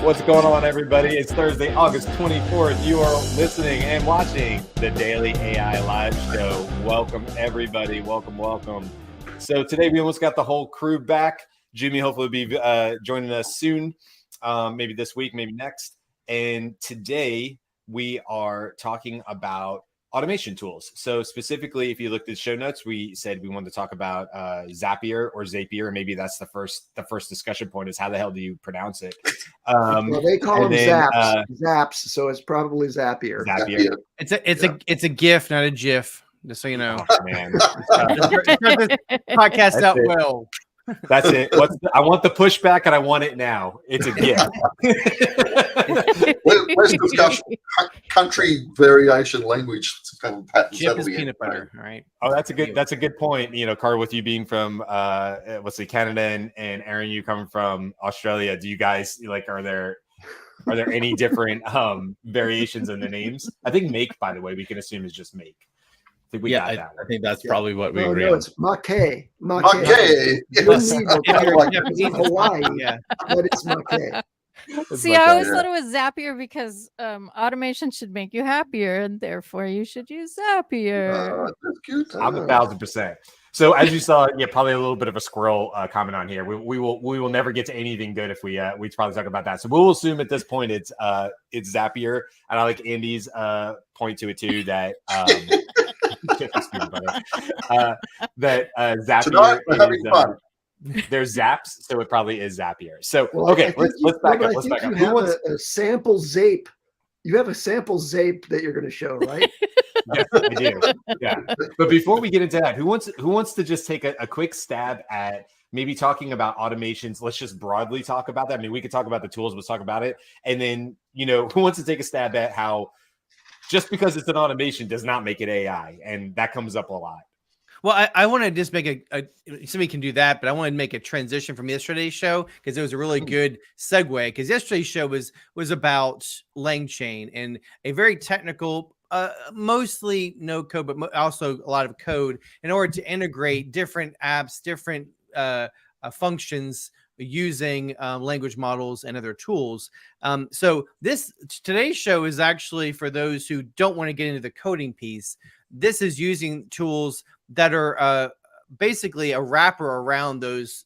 What's going on, everybody? It's Thursday, August 24th. You are listening and watching the Daily AI Live Show. Welcome, everybody. Welcome. So today we almost got the whole crew back. Jimmy hopefully will be joining us soon, maybe this week, maybe next. And today we are talking about automation tools. So specifically, if you looked at the show notes, we said we wanted to talk about Zapier or Zapier. Maybe that's the first discussion point is how the hell do you pronounce it? Well, they call them Zaps, so it's probably Zapier. It's a GIF, not a GIF. Just so you know, man. Podcast out well. That's it. I want the pushback, and I want it now. It's a gift. Let's discuss country variation language patterns. Chip is peanut butter, all right? Oh, that's a good point. You know, Carl, with you being from Canada, and Aaron, you coming from Australia. Do you guys are there any different variations in the names? I think make, by the way, we can assume is just make. I think we got that one. I think that's probably what we agree on. No, it's Make. Hawaii, yeah, but it's Make. See, I always thought it was Zapier because automation should make you happier, and therefore you should use Zapier. That's good. I'm 1,000%. So as you saw, probably a little bit of a squirrel comment on here. We will never get to anything good if we probably talk about that. So we'll assume at this point it's Zapier, and I like Andy's point to it too that Zapier Tonight we're having fun. There's Zaps, so it probably is Zapier. So okay, let's back up. Let's back up. You have a sample Zape. You have a sample Zape that you're going to show, right? Yes, I do. Yeah. But before we get into that, who wants to just take a quick stab at maybe talking about automations? Let's just broadly talk about that. I mean, we could talk about the tools, let's talk about it. And then, who wants to take a stab at how just because it's an automation does not make it AI? And that comes up a lot. Well, I want to just make somebody can do that, but I want to make a transition from yesterday's show because it was a really good segue. Because yesterday's show was about LangChain and a very technical, mostly no code, but also a lot of code in order to integrate different apps, different functions using language models and other tools. So today's show is actually for those who don't want to get into the coding piece. This is using tools that are basically a wrapper around those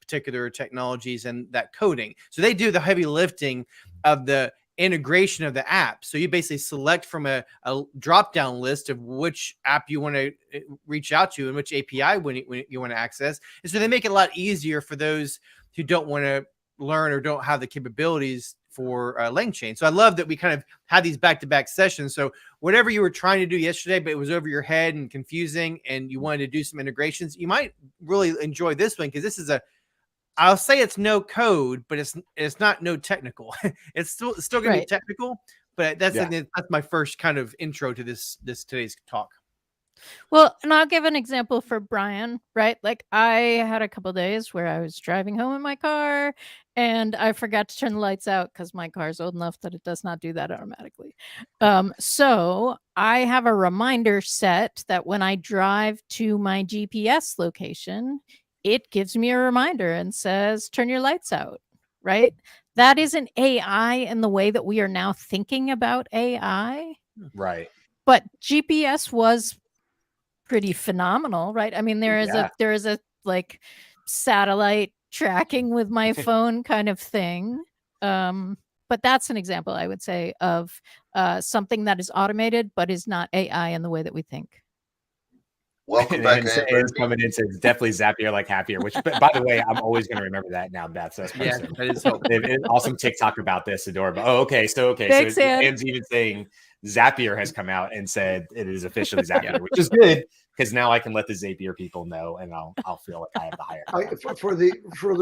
particular technologies and that coding. So they do the heavy lifting of the integration of the app. So you basically select from a drop-down list of which app you want to reach out to and which API when you want to access. And so they make it a lot easier for those who don't want to learn or don't have the capabilities for LangChain. So I love that we kind of had these back-to-back sessions. So whatever you were trying to do yesterday, but it was over your head and confusing and you wanted to do some integrations, you might really enjoy this one because this is I'll say it's no code, but it's not no technical. it's still going to be technical, but that's my first kind of intro to this today's talk. Well, and I'll give an example for Brian, right? Like I had a couple of days where I was driving home in my car and I forgot to turn the lights out because my car is old enough that it does not do that automatically. So I have a reminder set that when I drive to my GPS location, it gives me a reminder and says, turn your lights out, right? That isn't AI in the way that we are now thinking about AI. Right. But GPS was pretty phenomenal, right? I mean, there is a like satellite tracking with my phone kind of thing. But that's an example, I would say, of something that is automated, but is not AI in the way that we think. Welcome back. Aaron's coming in says definitely Zapier like happier, which by the way, I'm always going to remember that now. Beth, that's that is awesome TikTok about this, adorable. Oh, okay. So Thanks, Anne's even saying Zapier has come out and said it is officially Zapier, which is good because now I can let the Zapier people know, and I'll feel like I have the higher. For the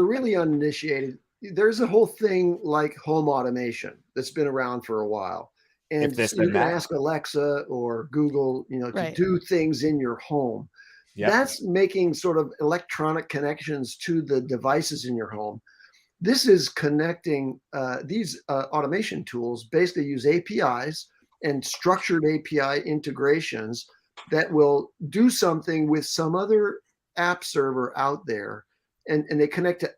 really uninitiated, there's a whole thing like home automation that's been around for a while. And you can ask Alexa or Google, to do things in your home. Yep. That's making sort of electronic connections to the devices in your home. This is connecting these automation tools basically use APIs and structured API integrations that will do something with some other app server out there, and they connect to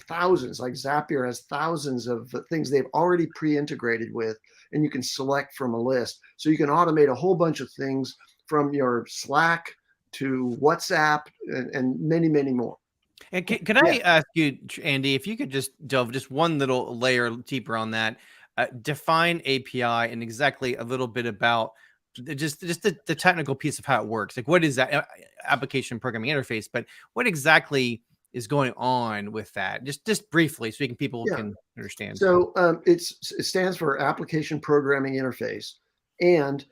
thousands. Like Zapier has thousands of things they've already pre-integrated with, and you can select from a list. So you can automate a whole bunch of things from your Slack to WhatsApp and many, many more. And can I ask you, Andy, if you could just delve just one little layer deeper on that, define API and exactly a little bit about just the technical piece of how it works. Like, what is that application programming interface? But what exactly is going on with that? Just briefly, so people can understand. So it stands for Application Programming Interface, and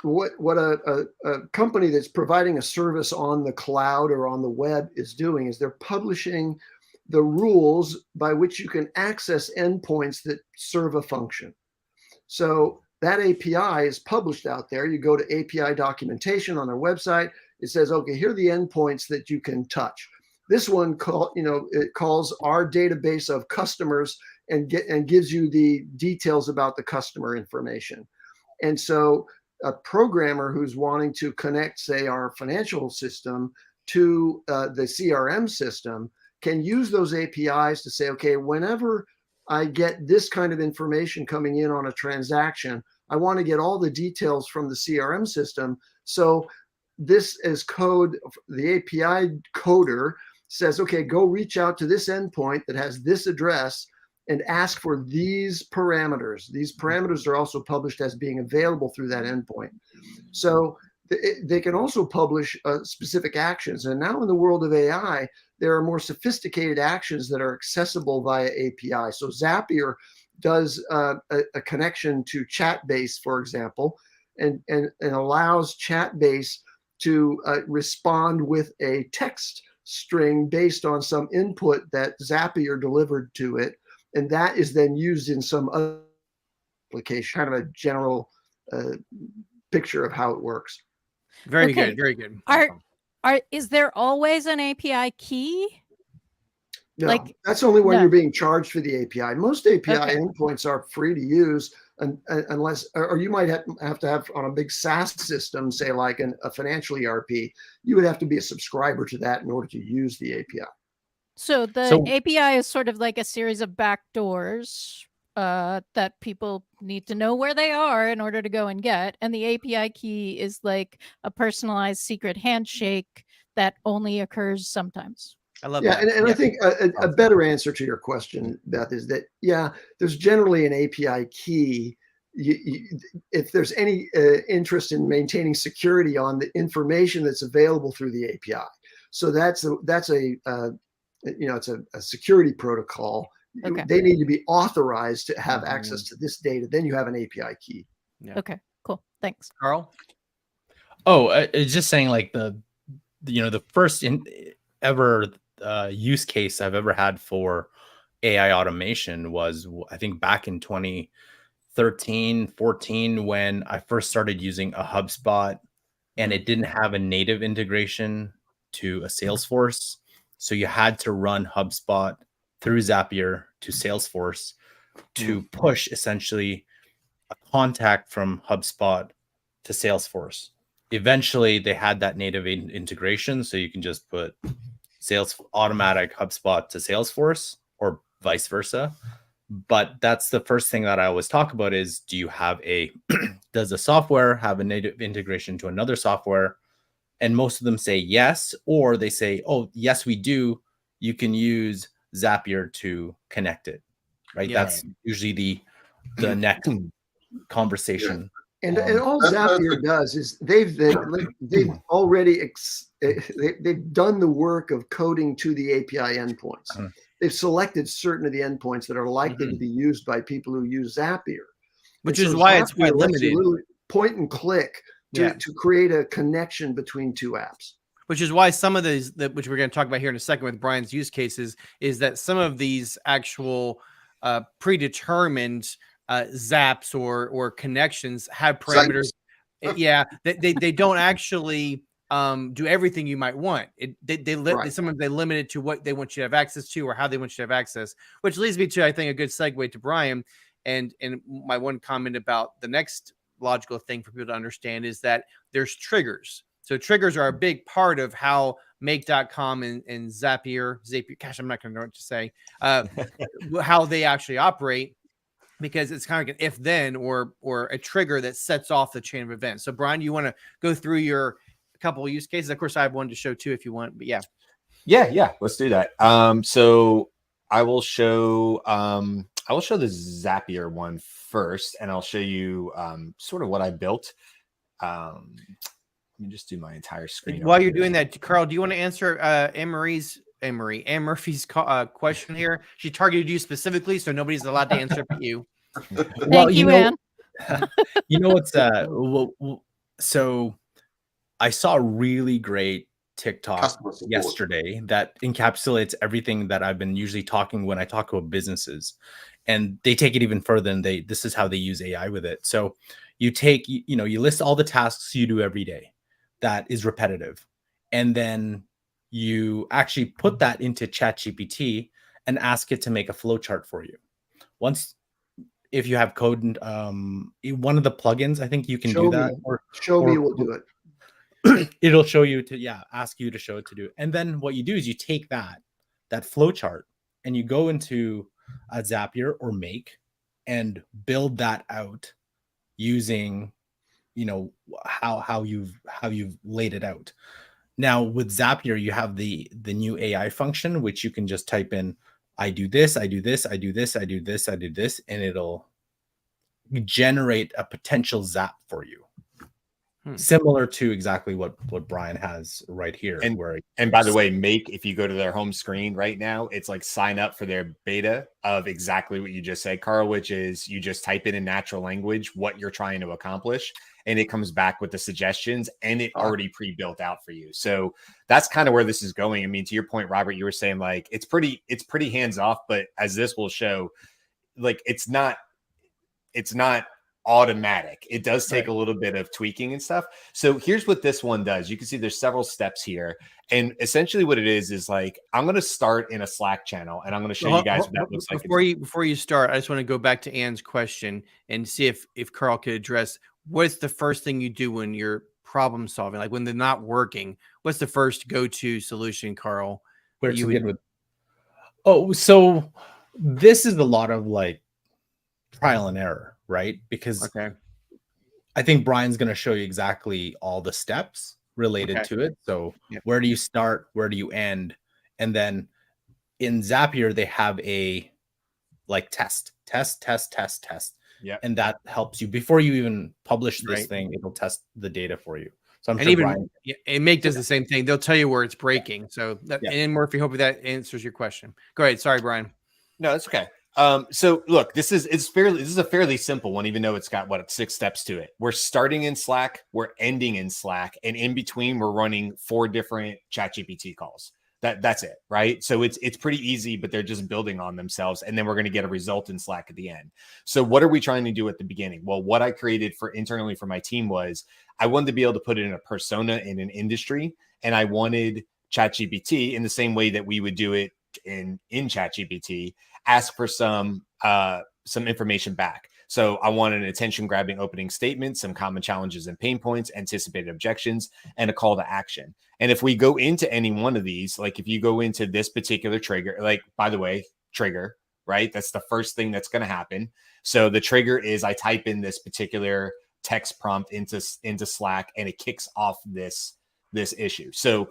what a company that's providing a service on the cloud or on the web is doing is they're publishing the rules by which you can access endpoints that serve a function. So that API is published out there. You go to API documentation on their website. It says, okay, here are the endpoints that you can touch. This one it calls our database of customers and gives you the details about the customer information. And so a programmer who's wanting to connect, say, our financial system to the CRM system can use those APIs to say, okay, whenever I get this kind of information coming in on a transaction, I want to get all the details from the CRM system. So this is code. The API coder says, okay, go reach out to this endpoint that has this address and ask for these parameters. These parameters are also published as being available through that endpoint. So they can also publish specific actions. And now in the world of AI, there are more sophisticated actions that are accessible via API. So Zapier does a connection to Chatbase, for example, and allows Chatbase to respond with a text string based on some input that Zapier delivered to it. And that is then used in some other application, kind of a general picture of how it works. Very good. Very good. Is there always an API key? No, that's only when you're being charged for the API. Most API endpoints are free to use, unless, or you might have to have on a big SaaS system, say like a financial ERP, you would have to be a subscriber to that in order to use the API. So the API is sort of like a series of backdoors that people need to know where they are in order to go and get. And the API key is like a personalized secret handshake that only occurs sometimes. I love that. And I think a better answer to your question, Beth, is that, there's generally an API key. If there's any interest in maintaining security on the information that's available through the API. So that's it's a security protocol. Okay. They need to be authorized to have access to this data. Then you have an API key. Yeah. Okay, cool. Thanks. Carl? Oh, it's just saying like the first ever use case I've ever had for AI automation was, I think, back in 2013, 14, when I first started using a HubSpot, and it didn't have a native integration to a Salesforce. So you had to run HubSpot through Zapier to Salesforce to push essentially a contact from HubSpot to Salesforce. Eventually, they had that native integration, so you can just put automatic HubSpot to Salesforce or vice versa. But that's the first thing that I always talk about is, do you have does the software have a native integration to another software? And most of them say yes, or they say, oh, yes, we do. You can use Zapier to connect it, right? Yeah. That's usually the next conversation. And all Zapier does is they've already they've done the work of coding to the API endpoints. They've selected certain of the endpoints that are likely to be used by people who use Zapier, which is why it's quite limited. Point and click to create a connection between two apps. Which is why some of these, which we're going to talk about here in a second with Brian's use cases, is that some of these actual predetermined zaps or connections have parameters. They don't actually do everything you might want. Sometimes they limit it to what they want you to have access to or how they want you to have access, which leads me to, I think, a good segue to Brian. And my one comment about the next logical thing for people to understand is that there's triggers. So triggers are a big part of how make.com and Zapier, gosh, I'm not going to know what to say, how they actually operate, because it's kind of like an if then or a trigger that sets off the chain of events. So Brian, you want to go through your couple of use cases? Of course, I have one to show too if you want, but yeah, let's do that. So I will show the Zapier one first, and I'll show you sort of what I built. Let me just do my entire screen. While you're doing that, Carl, do you want to answer Anne Murphy's question here? She targeted you specifically, so nobody's allowed to answer but you. Well, you, Anne. You know what's so I saw a really great TikTok yesterday that encapsulates everything that I've been usually talking when I talk about businesses, and they take it even further, and this is how they use AI with it. So you take, you list all the tasks you do every day that is repetitive, and then you actually put that into ChatGPT and ask it to make a flowchart for you. If you have code, one of the plugins, I think you can do that. Show me will do it. It'll show you ask you to show it to do. And then what you do is you take that flowchart and you go into a Zapier or Make and build that out using, how you've laid it out. Now with Zapier, you have the new AI function, which you can just type in, I do this, I do this, I do this, I do this, I do this, and it'll generate a potential Zap for you. Similar to exactly what Brian has right here. And by the way, Make, if you go to their home screen right now, it's like sign up for their beta of exactly what you just said, Carl, which is you just type in natural language what you're trying to accomplish, and it comes back with the suggestions, and it already pre-built out for you. So that's kind of where this is going. I mean, to your point, Robert, you were saying like it's pretty hands off, but as this will show, like it's not automatic. It does take a little bit of tweaking and stuff. So here's what this one does. You can see there's several steps here. And essentially what it is like, I'm going to start in a Slack channel, and I'm going to show you guys what that looks like. Before you start, I just want to go back to Anne's question and see if Carl could address what's the first thing you do when you're problem solving, like when they're not working. What's the first go-to solution, Carl? So this is a lot of like trial and error, right? Because I think Brian's going to show you exactly all the steps related to it. So where do you start? Where do you end? And then in Zapier, they have a like test. Yeah. And that helps you before you even publish this thing, it'll test the data for you. So I'm sure Brian, and Make does the same thing. They'll tell you where it's breaking. So and Murphy, hopefully that answers your question. Go ahead. Sorry, Brian. No, that's okay. So look, this is a fairly simple one, even though it's got 6 steps to it. We're starting in Slack, we're ending in Slack, and in between we're running 4 different ChatGPT calls. That's it, right? So it's pretty easy, but they're just building on themselves, and then we're going to get a result in Slack at the end. So what are we trying to do at the beginning? Well, what I created internally for my team was I wanted to be able to put it in a persona in an industry, and I wanted ChatGPT in the same way that we would do it in ChatGPT, ask for some information back. So I wanted an attention grabbing opening statement, some common challenges and pain points, anticipated objections, and a call to action. And if we go into any one of these, like if you go into this particular trigger, like by the way, trigger, right? That's the first thing that's going to happen. So the trigger is I type in this particular text prompt into Slack, and it kicks off this issue. So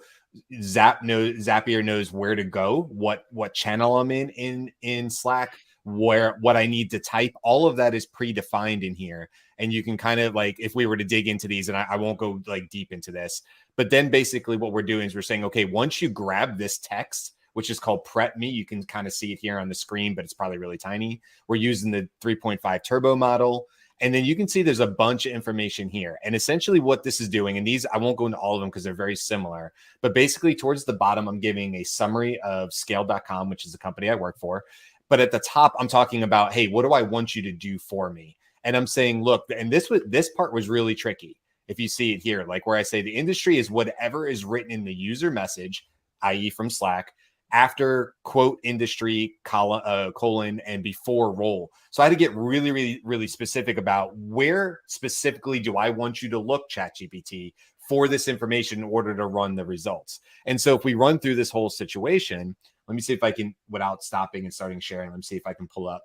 Zapier knows where to go, what channel I'm in Slack, what I need to type. All of that is predefined in here, and you can kind of like, if we were to dig into these, and I won't go like deep into this, but then basically what we're doing is we're saying, okay, once you grab this text, which is called prep me, you can kind of see it here on the screen, but it's probably really tiny. We're using the 3.5 turbo model. And then you can see there's a bunch of information here. And essentially what this is doing, and these, I won't go into all of them because they're very similar, but basically towards the bottom, I'm giving a summary of scale.com, which is the company I work for. But at the top, I'm talking about, hey, what do I want you to do for me? And I'm saying, look, and this part was really tricky. If you see it here, like where I say the industry is whatever is written in the user message, i.e. from Slack, after quote industry colon and before role. So I had to get really, really, really specific about where specifically do I want you to look, ChatGPT, for this information in order to run the results. And so if we run through this whole situation, let me see if I can, without stopping and starting sharing, let me see if I can pull up.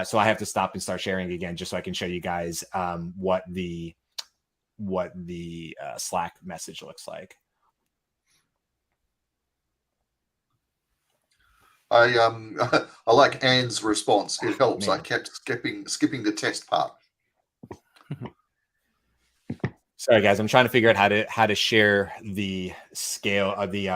So I have to stop and start sharing again, just so I can show you guys what the Slack message looks like. I like Anne's response. It helps. Man. I kept skipping the test part. Sorry, guys. I'm trying to figure out how to share the scale of the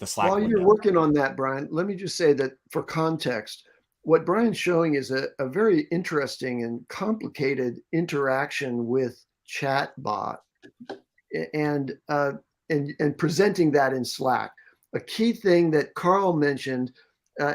Slack. While you're working on that, Brian, let me just say that for context, what Brian's showing is a very interesting and complicated interaction with chatbot, and presenting that in Slack. A key thing that Carl mentioned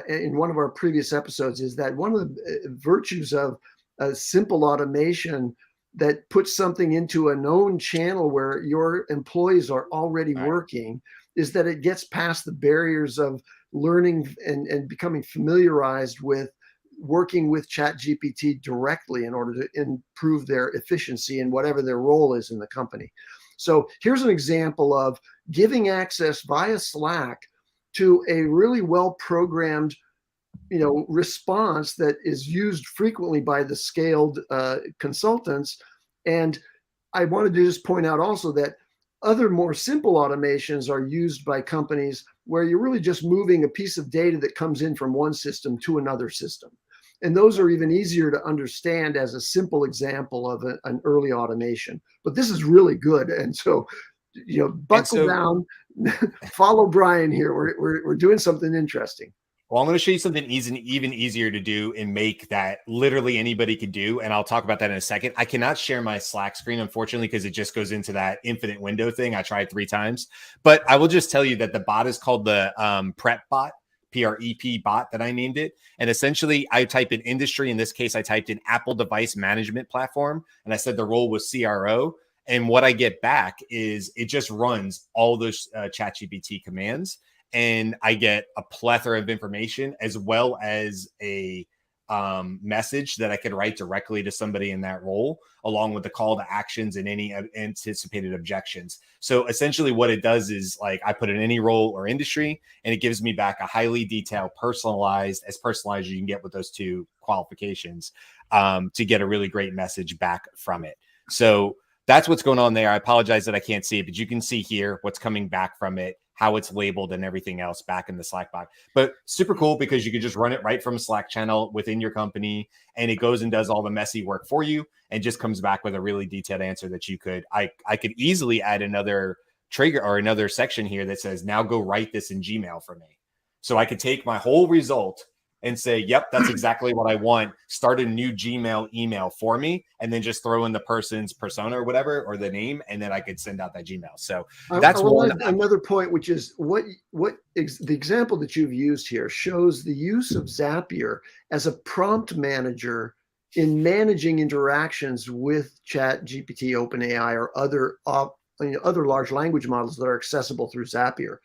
in one of our previous episodes is that one of the virtues of a simple automation that puts something into a known channel where your employees are already working is that it gets past the barriers of learning and becoming familiarized with working with ChatGPT directly in order to improve their efficiency in whatever their role is in the company. So here's an example of giving access via Slack to a really well-programmed response that is used frequently by the scaled consultants. And I wanted to just point out also that other more simple automations are used by companies where you're really just moving a piece of data that comes in from one system to another system. And those are even easier to understand as a simple example of an early automation. But this is really good. And so, buckle down, follow Brian here. We're doing something interesting. Well, I'm going to show you something even easier to do and make that literally anybody could do. And I'll talk about that in a second. I cannot share my Slack screen, unfortunately, because it just goes into that infinite window thing. I tried 3 times, but I will just tell you that the bot is called the Prep bot, PREP bot that I named it. And essentially I type in industry. In this case, I typed in Apple device management platform. And I said the role was CRO. And what I get back is it just runs all those ChatGPT commands. And I get a plethora of information as well as a message that I could write directly to somebody in that role, along with the call to actions and any anticipated objections. So essentially what it does is like I put in any role or industry and it gives me back a highly detailed, personalized as you can get with those 2 qualifications to get a really great message back from it. So that's what's going on there. I apologize that I can't see it, but you can see here what's coming back from it, how it's labeled and everything else back in the Slack bot. But super cool because you could just run it right from a Slack channel within your company and it goes and does all the messy work for you and just comes back with a really detailed answer that you could, I could easily add another trigger or another section here that says, now go write this in Gmail for me. So I could take my whole result and say, yep, that's exactly what I want. Start a new Gmail email for me, and then just throw in the person's persona or whatever, or the name, and then I could send out that Gmail. So that's another point, which is the example that you've used here shows the use of Zapier as a prompt manager in managing interactions with ChatGPT, OpenAI, or other large language models that are accessible through Zapier.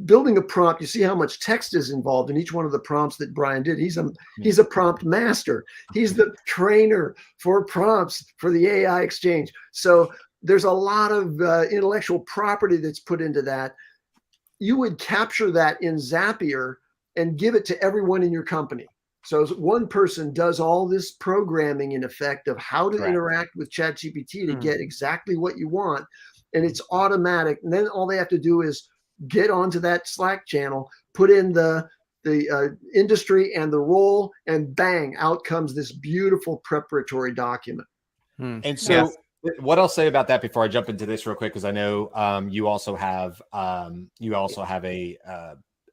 Building a prompt, you see how much text is involved in each one of the prompts that Brian did. He's a prompt master. He's the trainer for prompts for the AI exchange. So there's a lot of intellectual property that's put into that. You would capture that in Zapier and give it to everyone in your company. So one person does all this programming in effect of how to interact with ChatGPT to get exactly what you want. And it's automatic. And then all they have to do is get onto that Slack channel, put in the industry and the role, and bang, out comes this beautiful preparatory document. And so what I'll say about that before I jump into this real quick, because I know you also have a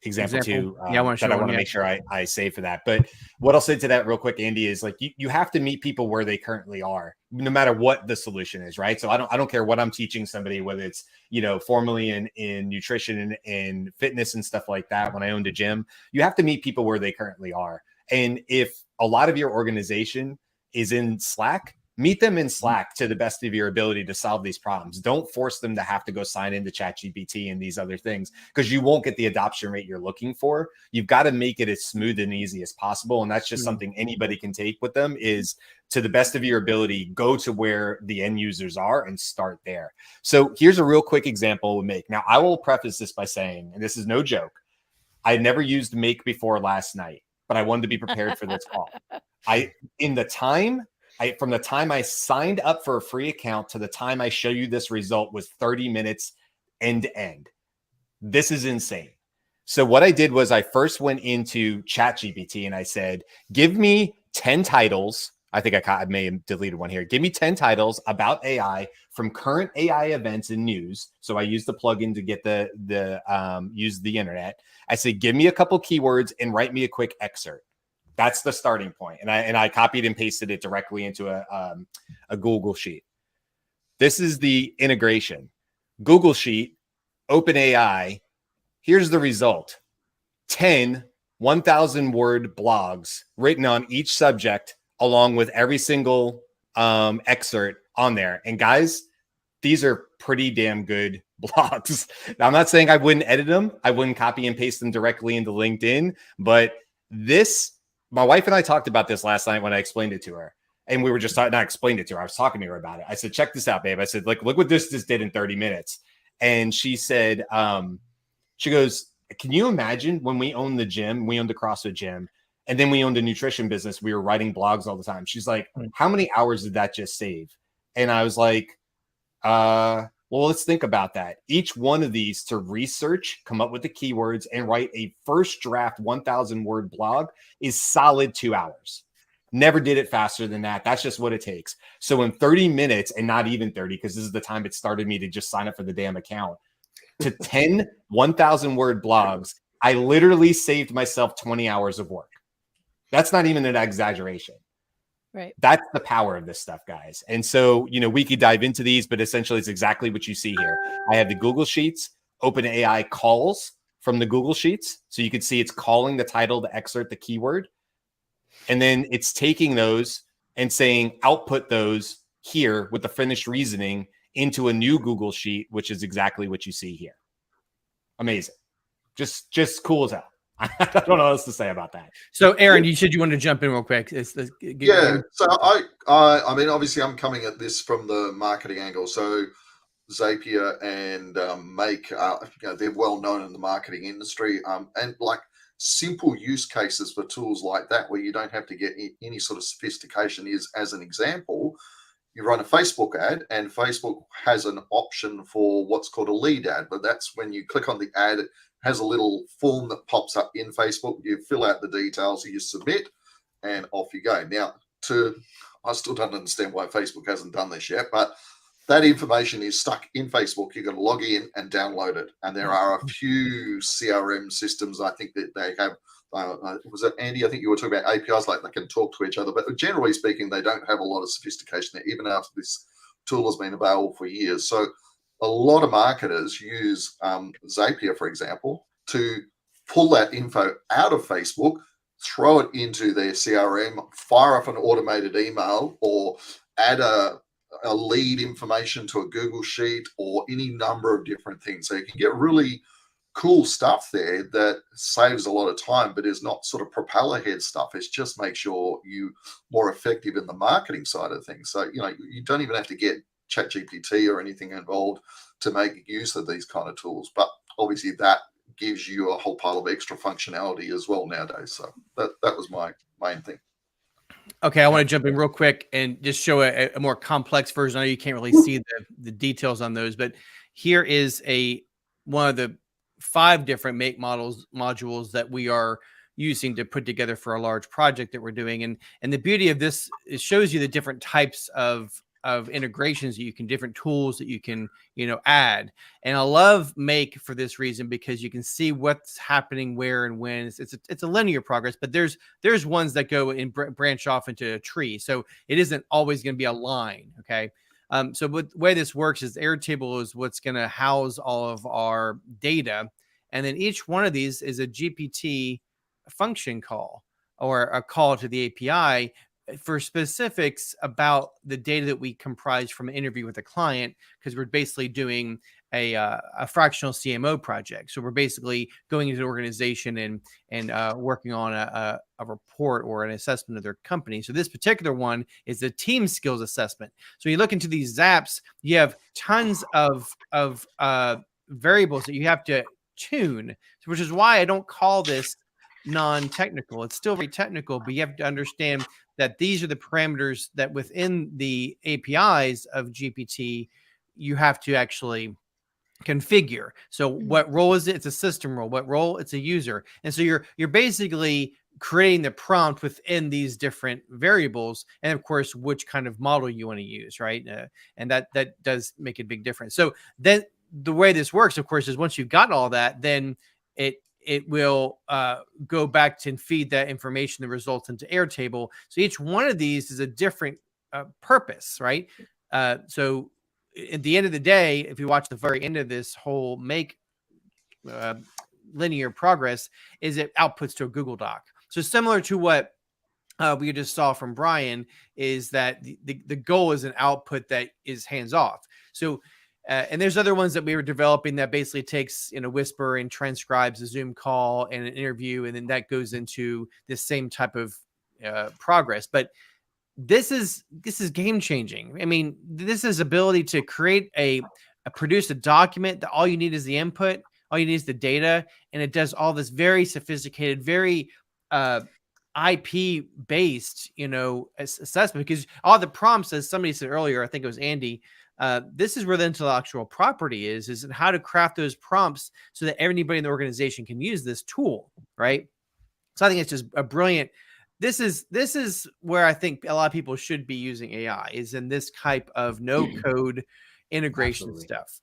example too that I want to make sure I save for that. But what I'll say to that real quick, Andy, is like you have to meet people where they currently are, no matter what the solution is, right? So I don't care what I'm teaching somebody, whether it's formally in nutrition and fitness and stuff like that. When I owned a gym, you have to meet people where they currently are. And if a lot of your organization is in Slack, Meet them in Slack to the best of your ability to solve these problems. Don't force them to have to go sign into ChatGPT and these other things, because you won't get the adoption rate you're looking for. You've got to make it as smooth and easy as possible. And that's just something anybody can take with them, is to the best of your ability, go to where the end users are and start there. So here's a real quick example we'll make. Now, I will preface this by saying, and this is no joke, I never used Make before last night, but I wanted to be prepared for this call. From the time I signed up for a free account to the time I show you this result was 30 minutes end to end. This is insane. So what I did was I first went into ChatGPT and I said, give me 10 titles. I think I may have deleted one here. Give me 10 titles about AI from current AI events and news. So I used the plugin to get use the internet. I said, give me a couple keywords and write me a quick excerpt. That's the starting point. And I copied and pasted it directly into a Google Sheet. This is the integration. Google Sheet, OpenAI. Here's the result. 10 1,000 word blogs written on each subject, along with every single excerpt on there. And guys, these are pretty damn good blogs. Now, I'm not saying I wouldn't edit them. I wouldn't copy and paste them directly into LinkedIn, but my wife and I talked about this last night when I explained it to her. And we were just not explained it to her. I was talking to her about it. I said, check this out, babe. I said, look what this just did in 30 minutes. And she said, she goes, can you imagine when we owned the gym, we owned the CrossFit gym, and then we owned a nutrition business, we were writing blogs all the time. She's like, how many hours did that just save? And I was like, well, let's think about that. Each one of these to research, come up with the keywords, and write a first draft 1,000 word blog is solid 2 hours. Never did it faster than that. That's just what it takes. So in 30 minutes, and not even 30, because this is the time it started me to just sign up for the damn account, to 10 1,000 word blogs, I literally saved myself 20 hours of work. That's not even an exaggeration. Right. That's the power of this stuff, guys. And so, we could dive into these, but essentially it's exactly what you see here. I have the Google Sheets, OpenAI calls from the Google Sheets. So you can see it's calling the title, the excerpt, the keyword. And then it's taking those and saying, output those here with the finished reasoning into a new Google Sheet, which is exactly what you see here. Amazing. Just cool as hell. I don't know what else to say about that. So, Aaron, you said you wanted to jump in real quick. So I mean, obviously, I'm coming at this from the marketing angle. So, Zapier and Make, they're well known in the marketing industry, and like simple use cases for tools like that, where you don't have to get any sort of sophistication. Is, as an example, you run a Facebook ad, and Facebook has an option for what's called a lead ad, but that's when you click on the ad. Has a little form that pops up in Facebook. You fill out the details, you submit, and off you go. Now, I still don't understand why Facebook hasn't done this yet, but that information is stuck in Facebook. You're going to log in and download it. And there are a few CRM systems, I think, that they have. Was it Andy? I think you were talking about APIs, like they can talk to each other. But generally speaking, they don't have a lot of sophistication there, even after this tool has been available for years. So a lot of marketers use Zapier, for example, to pull that info out of Facebook, throw it into their CRM, fire off an automated email, or add a lead information to a Google Sheet, or any number of different things. So you can get really cool stuff there that saves a lot of time, but is not sort of propeller head stuff. It just makes sure you more effective in the marketing side of things. So, you don't even have to get ChatGPT or anything involved to make use of these kind of tools. But obviously that gives you a whole pile of extra functionality as well nowadays. So that was my main thing. Okay, I want to jump in real quick and just show a more complex version. I know you can't really see the details on those, but here is one of the 5 different make modules that we are using to put together for a large project that we're doing. And the beauty of this, it shows you the different types of integrations that you can, different tools that you can, add. And I love Make for this reason, because you can see what's happening where and when. It's a linear progress, but there's ones that go and branch off into a tree. So it isn't always going to be a line. Okay. So the way this works is Airtable is what's going to house all of our data. And then each one of these is a GPT function call, or a call to the API. for specifics about the data that we comprise from an interview with a client, because we're basically doing a fractional CMO project. So we're basically going into the organization and working on a report or an assessment of their company. So this particular one is the team skills assessment. So you look into these Zaps, you have tons of variables that you have to tune, which is why I don't call this non-technical. It's still very technical, but you have to understand that these are the parameters that within the APIs of GPT, you have to actually configure. So what role is it? It's a system role. What role? It's a user. And so you're basically creating the prompt within these different variables, and of course, which kind of model you want to use, right? And that does make a big difference. So then the way this works, of course, is once you've got all that, then it will go back to and feed that information, the results into Airtable. So each one of these is a different purpose, right? So at the end of the day, if you watch the very end of this whole make linear progress, is it outputs to a Google Doc. So similar to what we just saw from Brian, is that the goal is an output that is hands off. So and there's other ones that we were developing that basically takes, Whisper and transcribes a Zoom call and an interview, and then that goes into this same type of progress. But this is game changing. I mean, this is ability to create produce a document that all you need is the input, all you need is the data, and it does all this very sophisticated, very IP based, assessment, because all the prompts, as somebody said earlier, I think it was Andy, this is where the intellectual property is how to craft those prompts so that everybody in the organization can use this tool, right? So I think it's just a brilliant. This is where I think a lot of people should be using AI, is in this type of no code integration stuff.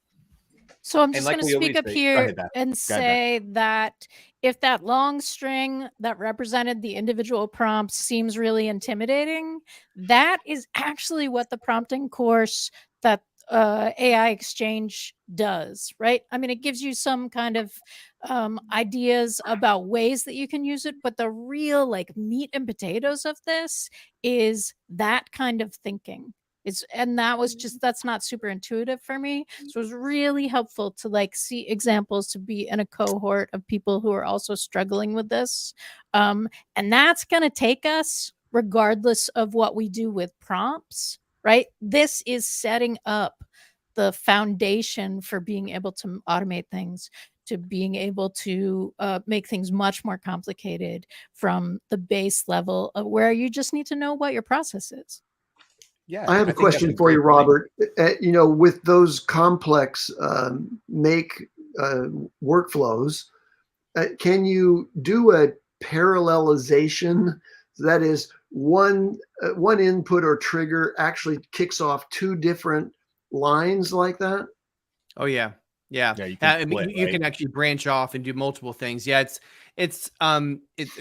So I'm just going to speak up here and say that if that long string that represented the individual prompts seems really intimidating, that is actually what the prompting course that AI Exchange does, right? I mean, it gives you some kind of ideas about ways that you can use it, but the real meat and potatoes of this is that kind of thinking. That's not super intuitive for me. So it was really helpful to see examples, to be in a cohort of people who are also struggling with this. And that's going to take us regardless of what we do with prompts, right? This is setting up the foundation for being able to automate things, to being able to make things much more complicated from the base level of where you just need to know what your process is. Yeah, I have a question for you, Robert. With those complex make workflows, can you do a parallelization? That is, one input or trigger actually kicks off two different lines like that? Oh yeah. You can actually branch off and do multiple things. Yeah, it's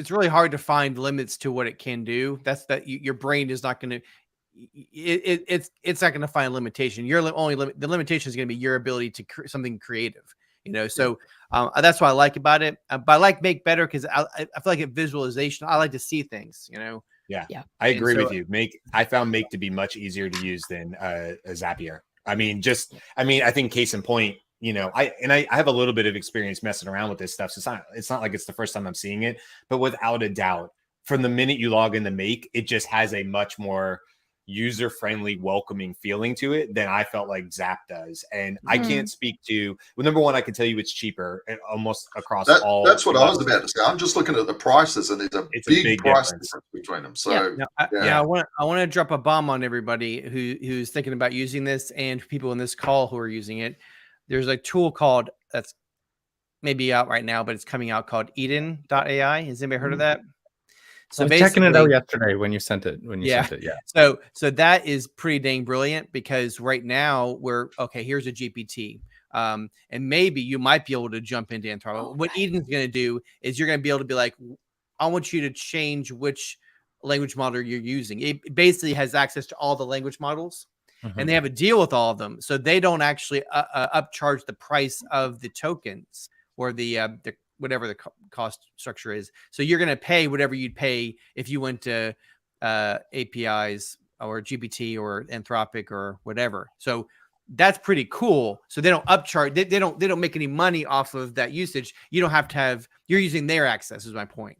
really hard to find limits to what it can do. Your brain is not going to. It's not going to find a limitation. The limitation is going to be your ability to create something creative. So that's what I like about it. But I like make better because I feel like a visualization. I like to see things. Yeah. I agree with you. I found make to be much easier to use than a Zapier. I think case in point. I have a little bit of experience messing around with this stuff. So it's not like it's the first time I'm seeing it, but without a doubt, from the minute you log into Make, it just has a much more user-friendly, welcoming feeling to it than I felt like Zap does. And I can't speak to, number one, I can tell you it's cheaper almost across all. That's what I was about to say. I'm just looking at the prices, and there's a big price difference between them. So I want to drop a bomb on everybody who's thinking about using this, and people in this call who are using it. There's a tool that's maybe out right now, but it's coming out, called Eden.ai. Has anybody heard of that? So I was checking it out yesterday when you sent it. So that is pretty dang brilliant, because right now here's a GPT. And maybe you might be able to jump into Anthropic. What Eden's going to do is you're going to be able to be like, I want you to change which language model you're using. It basically has access to all the language models. And they have a deal with all of them, so they don't actually upcharge the price of the tokens or the whatever the cost structure is. So you're going to pay whatever you'd pay if you went to APIs or GPT or Anthropic or whatever. So that's pretty cool. So they don't upcharge. They don't make any money off of that usage. You don't have to have. You're using their access. Is my point.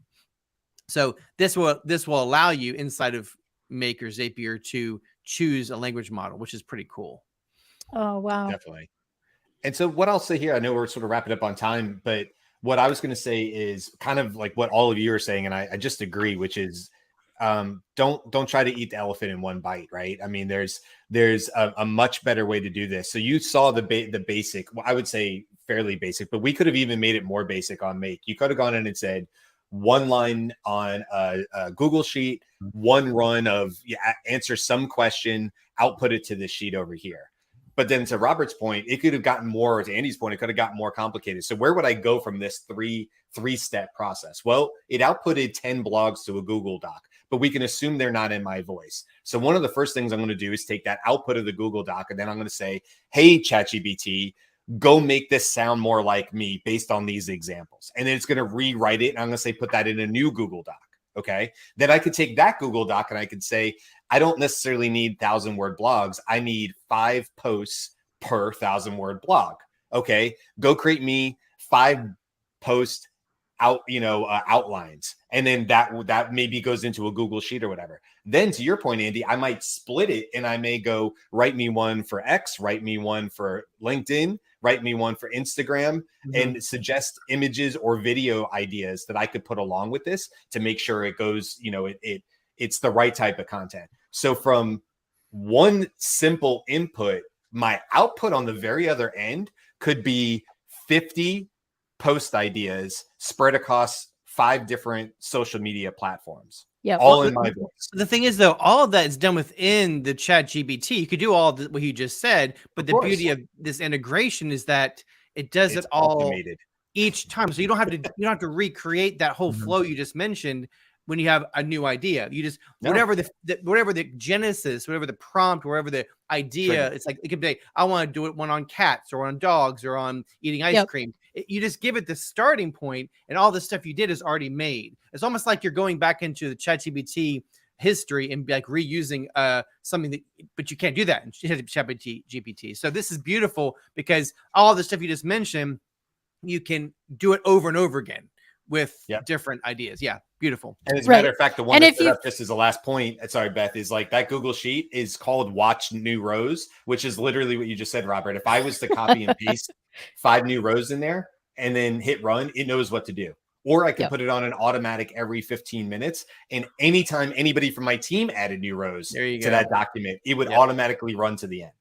So this will allow you inside of Make or Zapier to choose a language model, which is pretty cool. Oh wow, definitely. And so what I'll say here, I know we're sort of wrapping up on time, but what I was going to say is kind of like what all of you are saying, and I just agree, which is don't try to eat the elephant in one bite, right? I mean, there's a much better way to do this. So you saw the basic, well, I would say fairly basic, but we could have even made it more basic on Make. You could have gone in and said one line on a Google sheet, one run of answer some question, output it to this sheet over here. But then to Robert's point, it could have gotten more, or to Andy's point, it could have gotten more complicated. So where would I go from this three-step process? Well, it outputted 10 blogs to a Google Doc, but we can assume they're not in my voice. So one of the first things I'm going to do is take that output of the Google Doc, and then I'm going to say, hey, ChatGPT, go make this sound more like me based on these examples. And then it's going to rewrite it. And I'm going to say, put that in a new Google Doc. Okay. Then I could take that Google Doc and I could say, I don't necessarily need 1,000-word blogs. I need 5 posts per 1,000-word blog. Okay. Go create me 5 post outlines. And then that maybe goes into a Google Sheet or whatever. Then to your point, Andy, I might split it and I may go write me one for X, write me one for LinkedIn, write me one for Instagram, and suggest images or video ideas that I could put along with this to make sure it goes, it's the right type of content. So from one simple input, my output on the very other end could be 50 post ideas spread across 5 different social media platforms. Yeah, all in my voice. The thing is, though, all of that is done within the ChatGPT. You could do all of what you just said, but the beauty of this integration is that it does it all automated each time. So you don't have to recreate that whole flow you just mentioned when you have a new idea. You just whatever the genesis, whatever the prompt, wherever the idea, it's like it could be, I want to do it one on cats or on dogs or on eating ice cream. You just give it the starting point, and all the stuff you did is already made. It's almost like you're going back into the ChatGPT history and like reusing something that, but you can't do that in ChatGPT. So this is beautiful because all the stuff you just mentioned, you can do it over and over again with different ideas. Yeah, beautiful. And as a matter of fact, the one that set up just as the last point, sorry, Beth, is like that Google Sheet is called Watch New Rows, which is literally what you just said, Robert. If I was to copy and paste 5 new rows in there and then hit run, it knows what to do. Or I could put it on an automatic every 15 minutes. And anytime anybody from my team added new rows to that document, it would automatically run to the end.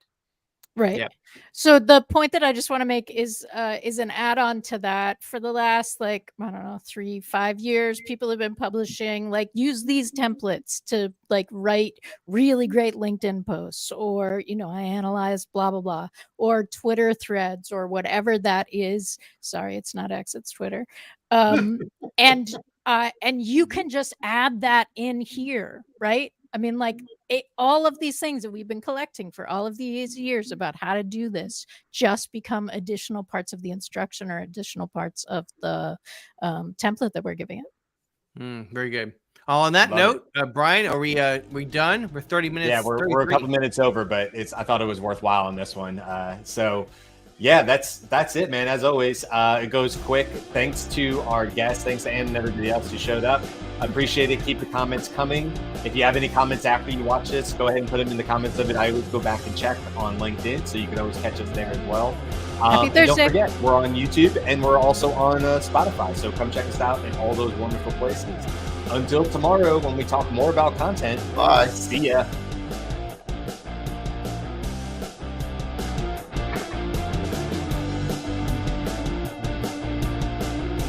Right. Yeah. So the point that I just want to make is an add-on to that. For the last, 3-5 years, people have been publishing, use these templates to write really great LinkedIn posts, or, I analyze blah, blah, blah, or Twitter threads, or whatever that is. Sorry, it's not X, it's Twitter. And you can just add that in here, right? I mean, all of these things that we've been collecting for all of these years about how to do this just become additional parts of the instruction or additional parts of the template that we're giving it. Very good. On that note, Brian, are we done? We're 30 minutes. Yeah, we're a couple minutes over, but I thought it was worthwhile on this one. So yeah, that's it, man. As always, it goes quick. Thanks to our guests. Thanks to Ann and everybody else who showed up. I appreciate it. Keep the comments coming. If you have any comments after you watch this, go ahead and put them in the comments of it. I always go back and check on LinkedIn, so you can always catch us there as well. Happy Thursday. Don't forget, we're on YouTube and we're also on Spotify. So come check us out in all those wonderful places. Until tomorrow, when we talk more about content. Bye. See ya.